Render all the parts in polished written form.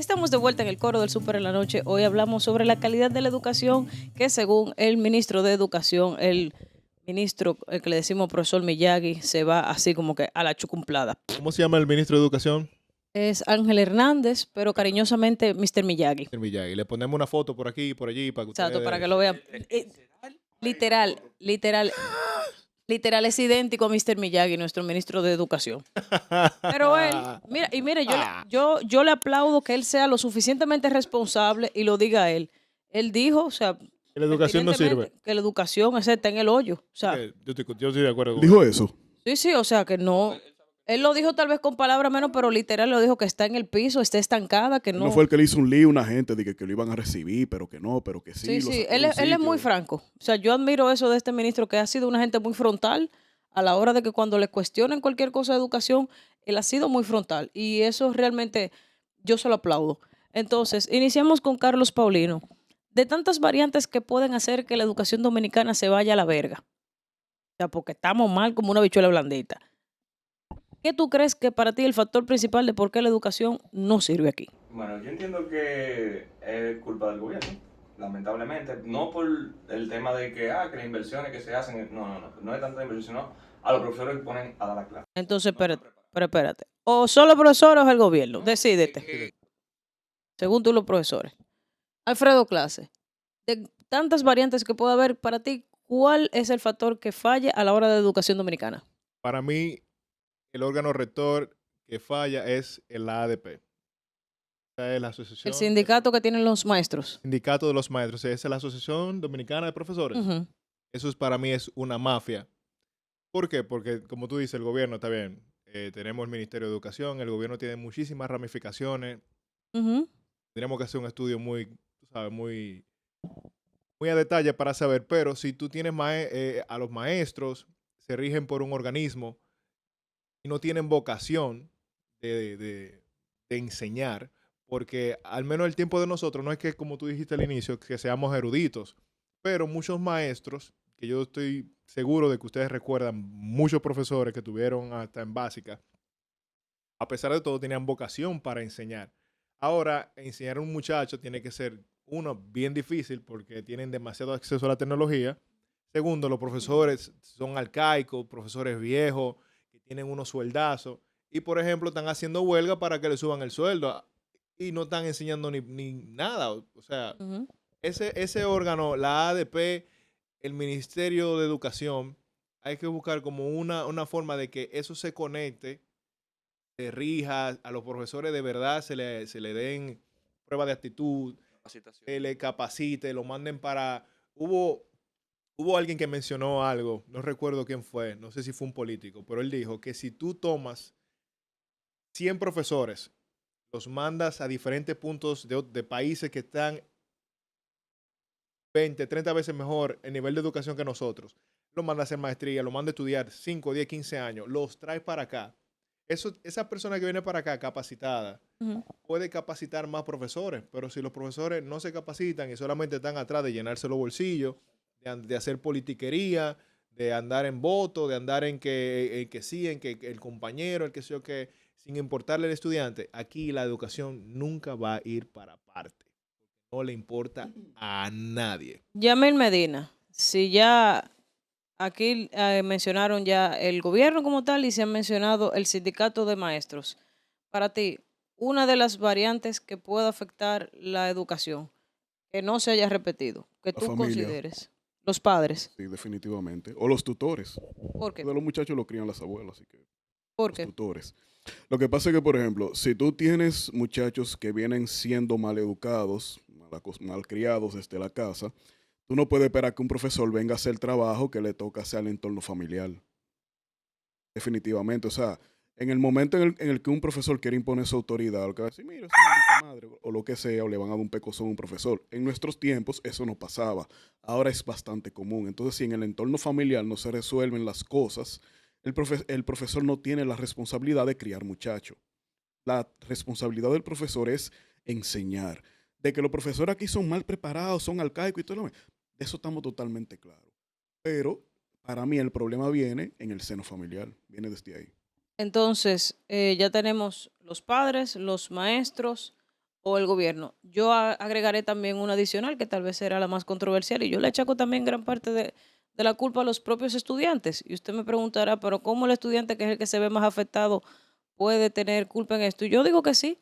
estamos de vuelta en el coro del Súper en la noche. Hoy hablamos sobre la calidad de la educación, que según el ministro de Educación, el ministro, el que le decimos profesor Miyagi, se va así como que a la chucumplada. ¿Cómo se llama el ministro de Educación? Es Ángel Hernández, pero cariñosamente Mr. Miyagi. El Miyagi. Le ponemos una foto por aquí y por allí para que Exacto, para ustedes... que lo vean. Literal, literal, literal es idéntico a Mr. Miyagi, nuestro ministro de Educación. Pero él, mira, y mire, yo le aplaudo que él sea lo suficientemente responsable y lo diga él. Él dijo, o sea, La educación no sirve. que la educación esa está en el hoyo. O sea, Yo estoy de acuerdo con Dijo eso. eso. sí, o sea, que no. Él lo dijo tal vez con palabras menos, pero literal lo dijo que está en el piso, está estancada, que No no. fue el que le hizo un lío a una gente de que lo iban a recibir, pero que no, pero que sí. Sí, él es muy franco. O sea, yo admiro eso de este ministro, que ha sido una gente muy frontal a la hora de que cuando le cuestionen cualquier cosa de educación, él ha sido muy frontal. Y eso realmente yo se lo aplaudo. Entonces, iniciamos con Carlos Paulino. De tantas variantes que pueden hacer que la educación dominicana se vaya a la verga. O sea, porque estamos mal como una bichuela blandita. ¿Qué tú crees que para ti es el factor principal de por qué la educación no sirve aquí? Bueno, yo entiendo que es culpa del gobierno, lamentablemente. No por el tema de que las inversiones que se hacen, no es tanta inversión, sino a los profesores que ponen a dar la clase. Entonces, espérate. O solo profesores o el gobierno. Decídete. Según tú los profesores. Alfredo Clase, de tantas variantes que puede haber para ti, ¿cuál es el factor que falle a la hora de educación dominicana? Para mí, el órgano rector que falla es el ADP. Esa es la El asociación... sindicato que tienen los maestros. Sindicato de los Maestros. Esa es la Asociación Dominicana de Profesores. Ujú. Eso para mí es una mafia. ¿Por qué? Porque, como tú dices, el gobierno está bien. Tenemos el Ministerio de Educación, el gobierno tiene muchísimas ramificaciones. Ujú. Tenemos que hacer un estudio muy, tú sabes, muy a detalle para saber, pero si tú tienes a los maestros, se rigen por un organismo y no tienen vocación de enseñar, porque al menos el tiempo de nosotros, no es que, como tú dijiste al inicio, que seamos eruditos, pero muchos maestros, que yo estoy seguro de que ustedes recuerdan, muchos profesores que tuvieron hasta en básica, a pesar de todo, tenían vocación para enseñar. Ahora, enseñar a un muchacho tiene que ser, uno, bien difícil porque tienen demasiado acceso a la tecnología. Segundo, los profesores son arcaicos, profesores viejos, que tienen unos sueldazos. Y, por ejemplo, están haciendo huelga para que le suban el sueldo y no están enseñando ni nada. O sea, Ujú. ese órgano, la ADP, el Ministerio de Educación, hay que buscar como una forma de que eso se conecte, se rija, a los profesores de verdad se le den prueba de actitud, se le capacite, lo manden para... Hubo alguien que mencionó algo, no recuerdo quién fue, no sé si fue un político, pero él dijo que si tú tomas 100 profesores, los mandas a diferentes puntos de países que están 20, 30 veces mejor el nivel de educación que nosotros, los mandas a hacer maestría, los mandas a estudiar 5, 10, 15 años, los traes para acá. Esa persona que viene para acá capacitada Ujú. puede capacitar más profesores, pero si los profesores no se capacitan y solamente están atrás de llenarse los bolsillos, de hacer politiquería, de andar en voto, de andar en que sí, en que el compañero, el que sé yo que, sin importarle al estudiante, aquí la educación nunca va a ir para parte. No le importa a nadie. Yamil Medina, si ya aquí mencionaron ya el gobierno como tal y se han mencionado el sindicato de maestros. Para ti, una de las variantes que pueda afectar la educación, que no se haya repetido, que La tú familia, consideres, los padres. sí, definitivamente. O los tutores. ¿Por qué? De los muchachos los crían las abuelas, así que ¿Por los qué? tutores. Lo que pasa es que, por ejemplo, si tú tienes muchachos que vienen siendo mal educados, mal criados desde la casa, tú no puedes esperar que un profesor venga a hacer el trabajo que le toca hacer al entorno familiar. Definitivamente. O sea, en el momento en el que un profesor quiere imponer su autoridad, lo que va a decir, mira, esa maldita madre, o lo que sea, o le van a dar un pecozón a un profesor. En nuestros tiempos eso no pasaba. Ahora es bastante común. Entonces, si en el entorno familiar no se resuelven las cosas, el profesor no tiene la responsabilidad de criar muchachos. La responsabilidad del profesor es enseñar. De que los profesores aquí son mal preparados, son arcaicos y todo lo demás, de eso estamos totalmente claros. Pero para mí el problema viene en el seno familiar, viene desde ahí. Entonces, ya tenemos los padres, los maestros o el gobierno. Yo agregaré también una adicional que tal vez será la más controversial y yo le achaco también gran parte de la culpa a los propios estudiantes. Y usted me preguntará, pero ¿cómo el estudiante que es el que se ve más afectado puede tener culpa en esto? Y yo digo que sí,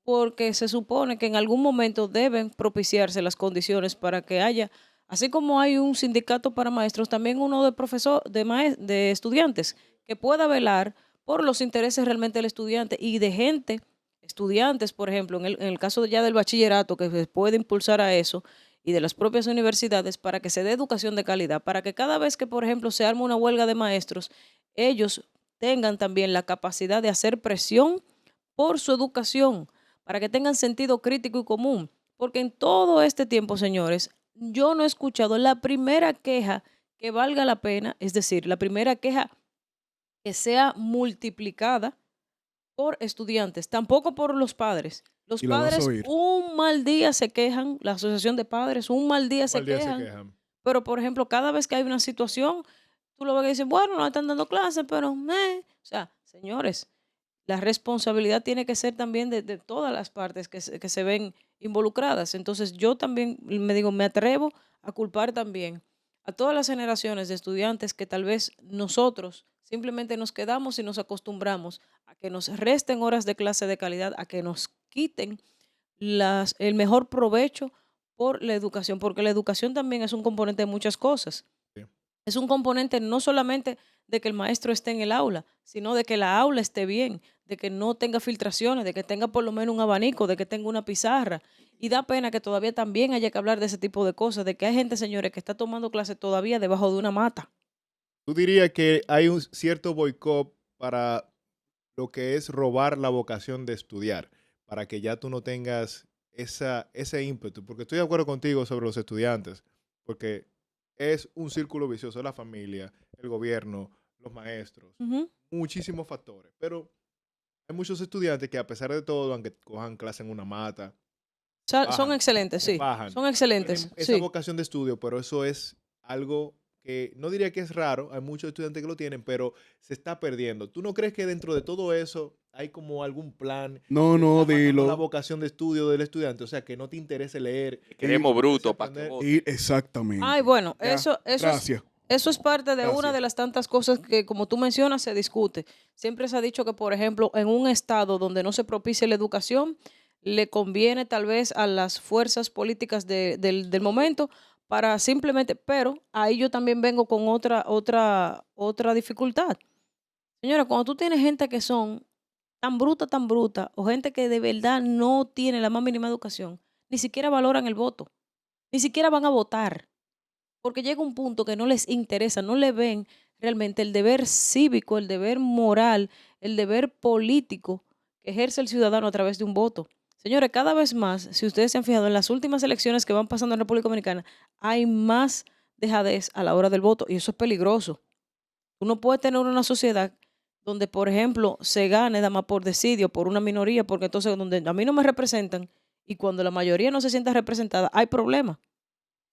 porque se supone que en algún momento deben propiciarse las condiciones para que haya, así como hay un sindicato para maestros, también uno de profesor, de estudiantes, que pueda velar por los intereses realmente del estudiante y de gente, estudiantes, por ejemplo, en el caso ya del bachillerato, que se puede impulsar a eso, y de las propias universidades, para que se dé educación de calidad, para que cada vez que, por ejemplo, se arma una huelga de maestros, ellos tengan también la capacidad de hacer presión por su educación, para que tengan sentido crítico y común. Porque en todo este tiempo, señores, yo no he escuchado la primera queja que valga la pena, es decir, la primera queja que sea multiplicada por estudiantes, tampoco por los padres. Los Y la vas a padres oír. un mal día se quejan, la asociación de padres un mal día se Mal día se quejan, quejan. pero por ejemplo, cada vez que hay una situación, tú lo ves y dices, bueno, no están dando clases, pero, o sea, señores, la responsabilidad tiene que ser también de todas las partes que se ven involucradas. Entonces, yo también me digo, me atrevo a culpar también a todas las generaciones de estudiantes que tal vez nosotros simplemente nos quedamos y nos acostumbramos a que nos resten horas de clase de calidad, a que nos quiten el mejor provecho por la educación, porque la educación también es un componente de muchas cosas. Sí. Es un componente no solamente de que el maestro esté en el aula, sino de que la aula esté bien, de que no tenga filtraciones, de que tenga por lo menos un abanico, de que tenga una pizarra. Y da pena que todavía también haya que hablar de ese tipo de cosas, de que hay gente, señores, que está tomando clases todavía debajo de una mata. ¿Tú dirías que hay un cierto boicot para lo que es robar la vocación de estudiar, para que ya tú no tengas ese ímpetu? Porque estoy de acuerdo contigo sobre los estudiantes, porque es un círculo vicioso, la familia, el gobierno, los maestros, Ujú. muchísimos factores. Pero hay muchos estudiantes que a pesar de todo, aunque cojan clase en una mata, Son bajan, excelentes, se sí. fajan. Son excelentes, Tienen esa sí. vocación de estudio, pero eso es algo que no diría que es raro, hay muchos estudiantes que lo tienen, pero se está perdiendo. ¿Tú no crees que dentro de todo eso hay como algún plan No, que no, está matando la dilo. vocación de estudio del estudiante? O sea, que no te interese leer, que no te Ir, Queremos interese bruto para que aprender. vote. ir Ay, exactamente. bueno, Ya, gracias, eso es parte de una gracias. de las tantas cosas que, como tú mencionas, se discute. Siempre se ha dicho que, por ejemplo, en un estado donde no se propicie la educación, le conviene tal vez a las fuerzas políticas del momento para simplemente, pero ahí yo también vengo con otra dificultad. Señora, cuando tú tienes gente que son tan bruta, o gente que de verdad no tiene la más mínima educación, ni siquiera valoran el voto, ni siquiera van a votar porque llega un punto que no les interesa, no le ven realmente el deber cívico, el deber moral, el deber político que ejerce el ciudadano a través de un voto. Señores, cada vez más, si ustedes se han fijado en las últimas elecciones que van pasando en República Dominicana, hay más dejadez a la hora del voto y eso es peligroso. Uno puede tener una sociedad donde, por ejemplo, se gane nada más por desidio, por una minoría, porque entonces donde a mí no me representan y cuando la mayoría no se sienta representada, hay problemas.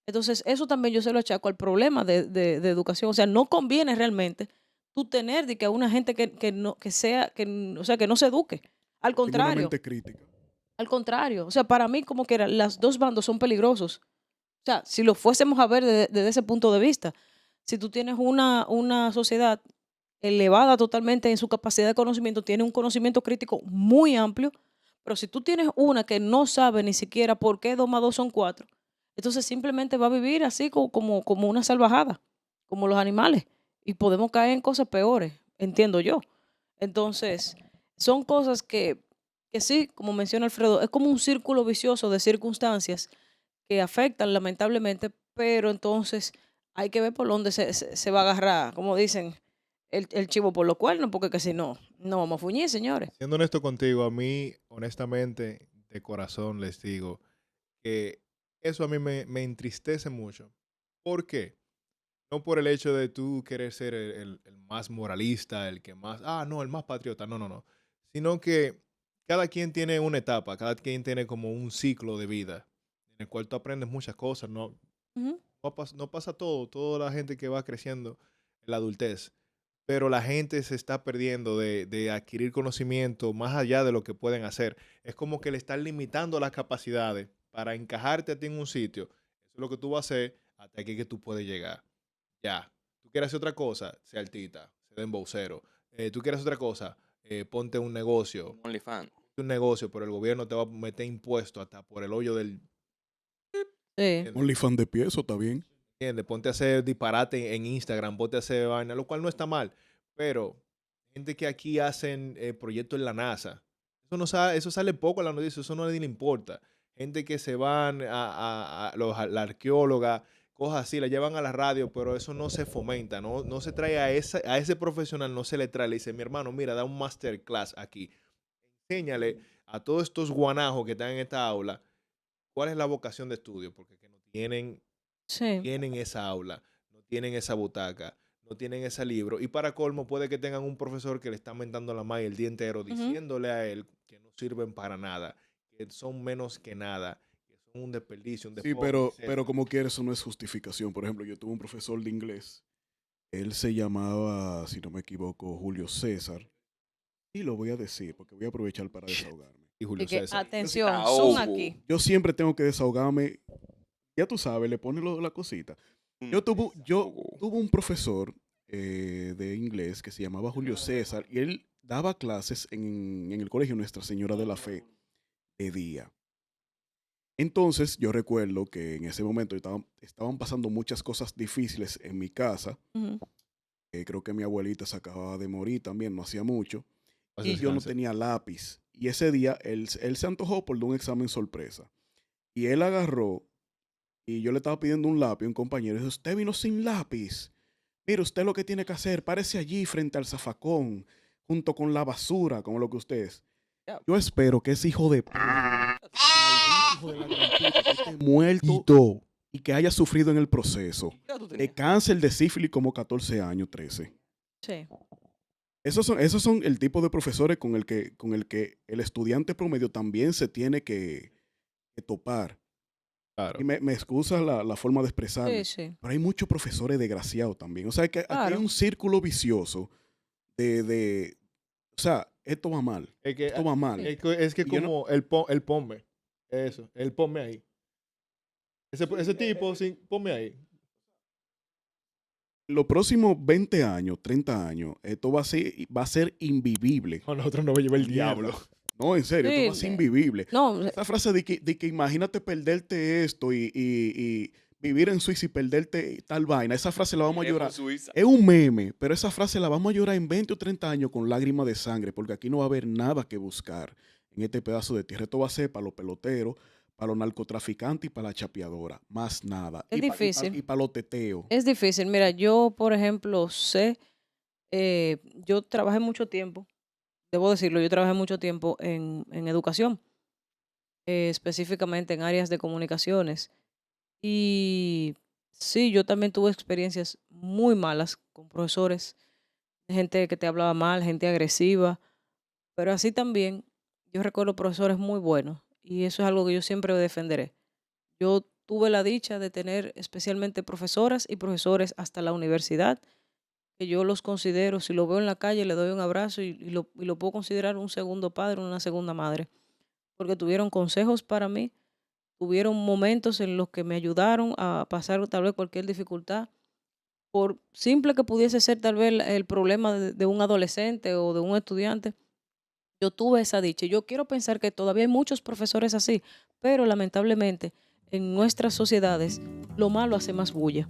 Entonces, eso también yo se lo achaco al problema de educación. O sea, no conviene realmente tú tener de que a una gente que no, que sea, o sea, que no se eduque. Al Tengo una contrario, mente crítica. al contrario. O sea, para mí como que las dos bandos son peligrosos. O sea, si lo fuésemos a ver desde ese punto de vista, si tú tienes una sociedad elevada totalmente en su capacidad de conocimiento, tiene un conocimiento crítico muy amplio, pero si tú tienes una que no sabe ni siquiera por qué 2 más 2 son 4, entonces simplemente va a vivir así como una salvajada, como los animales, y podemos caer en cosas peores, entiendo yo. Entonces, son cosas que sí, como menciona Alfredo, es como un círculo vicioso de circunstancias que afectan lamentablemente, pero entonces hay que ver por dónde se va a agarrar, como dicen, el chivo por los cuernos, porque que si no, no vamos a fuñir, señores. Siendo honesto contigo, a mí, honestamente, de corazón les digo que eso a mí me entristece mucho. ¿Por qué? No por el hecho de tú querer ser el más moralista, el que más, no, el más patriota, no, no, no. Sino que cada quien tiene una etapa, cada quien tiene como un ciclo de vida en el cual tú aprendes muchas cosas, no, Ujú. no pasa todo, toda la gente que va creciendo en la adultez. pero la gente se está perdiendo de adquirir conocimiento más allá de lo que pueden hacer. Es como que le están limitando las capacidades para encajarte a ti en un sitio. Eso es lo que tú vas a hacer hasta aquí que tú puedes llegar. Ya. Tú quieres hacer otra cosa, sea artista, sea dembowcero. Tú quieres otra cosa, ponte un negocio. OnlyFans. Un negocio, pero el gobierno te va a meter impuestos hasta por el hoyo del... Sí. OnlyFans de pie, eso está bien. ¿Entiendes? Ponte a hacer disparate en Instagram, ponte a hacer vaina, lo cual no está mal. Pero gente que aquí hacen proyectos en la NASA, eso sale poco en la noticia, eso no a nadie le importa. Gente que se van la arqueóloga, cosas así, la llevan a la radio, pero eso no se fomenta, no se trae a ese profesional, no se le trae, le dice, mi hermano, mira, da un masterclass aquí. Enséñale a todos estos guanajos que están en esta aula cuál es la vocación de estudio, porque que no tienen Sí. esa aula, no tienen esa butaca, no tienen ese libro. Y para colmo, puede que tengan un profesor que le está mentando la madre el día entero, diciéndole a él que no sirven para nada, que son menos que nada, que son un desperdicio, un Sí, despojo, pero como quieres, eso no es justificación. Por ejemplo, yo tuve un profesor de inglés. Él se llamaba, si no me equivoco, Julio César. Y lo voy a decir porque voy a aprovechar para desahogarme. Y Julio Y que, César. atención, Desahogo. zoom aquí. Yo siempre tengo que desahogarme. Ya tú sabes, le pones la cosita. Yo tuve un profesor de inglés que se llamaba Julio César y él daba clases en el colegio Nuestra Señora de la Fe de día. Entonces yo recuerdo que en ese momento estaban pasando muchas cosas difíciles en mi casa. Ujú. Creo que mi abuelita se acababa de morir también, no hacía mucho. Paz Y yo no descanse. tenía lápiz. Y ese día él se antojó por dar un examen sorpresa. Y él agarró y yo le estaba pidiendo un lápiz a un compañero. Y dice, usted vino sin lápiz. Mire, usted lo que tiene que hacer, párese allí frente al zafacón, junto con la basura, como lo que usted es. Ya. Yo espero que ese hijo de maldito hijo de la gran puta, que esté muerto y que haya sufrido en el proceso de cáncer, de sífilis como 14 años, 13. Sí. Esos son el tipo de profesores con el que el estudiante promedio también se tiene que topar. Claro. Y me excusa la forma de expresarme. Sí, sí. Pero hay muchos profesores desgraciados también. O sea, que aquí hay Claro. un círculo vicioso o sea, esto va mal. Es que, Esto va mal. es que Y yo no- como el ponme. Eso, el ponme ahí. Ese tipo, sí, ponme ahí. Los próximos 20 años, 30 años, esto va a ser invivible. A nosotros nos va a llevar el Mierda. diablo. No, en serio, esto Sí, va a ser invivible. No, Esa frase de que imagínate perderte esto y vivir en Suiza y perderte tal vaina, esa frase la vamos a llorar. Es un meme, pero esa frase la vamos a llorar en 20 o 30 años con lágrimas de sangre, porque aquí no va a haber nada que buscar en este pedazo de tierra. Esto va a ser para los peloteros, para los narcotraficantes y para la chapeadora. Más nada. Es difícil. Y para los teteos. es difícil. Mira, yo, por ejemplo, yo trabajé mucho tiempo, debo decirlo, yo trabajé mucho tiempo en educación, específicamente en áreas de comunicaciones. Y sí, yo también tuve experiencias muy malas con profesores, gente que te hablaba mal, gente agresiva, pero así también yo recuerdo profesores muy buenos y eso es algo que yo siempre defenderé. Yo tuve la dicha de tener especialmente profesoras y profesores hasta la universidad, que yo los considero, si lo veo en la calle, le doy un abrazo y lo puedo considerar un segundo padre, una segunda madre, porque tuvieron consejos para mí, tuvieron momentos en los que me ayudaron a pasar tal vez cualquier dificultad, por simple que pudiese ser tal vez el problema de un adolescente o de un estudiante. Yo tuve esa dicha. Yo quiero pensar que todavía hay muchos profesores así, pero lamentablemente en nuestras sociedades lo malo hace más bulla.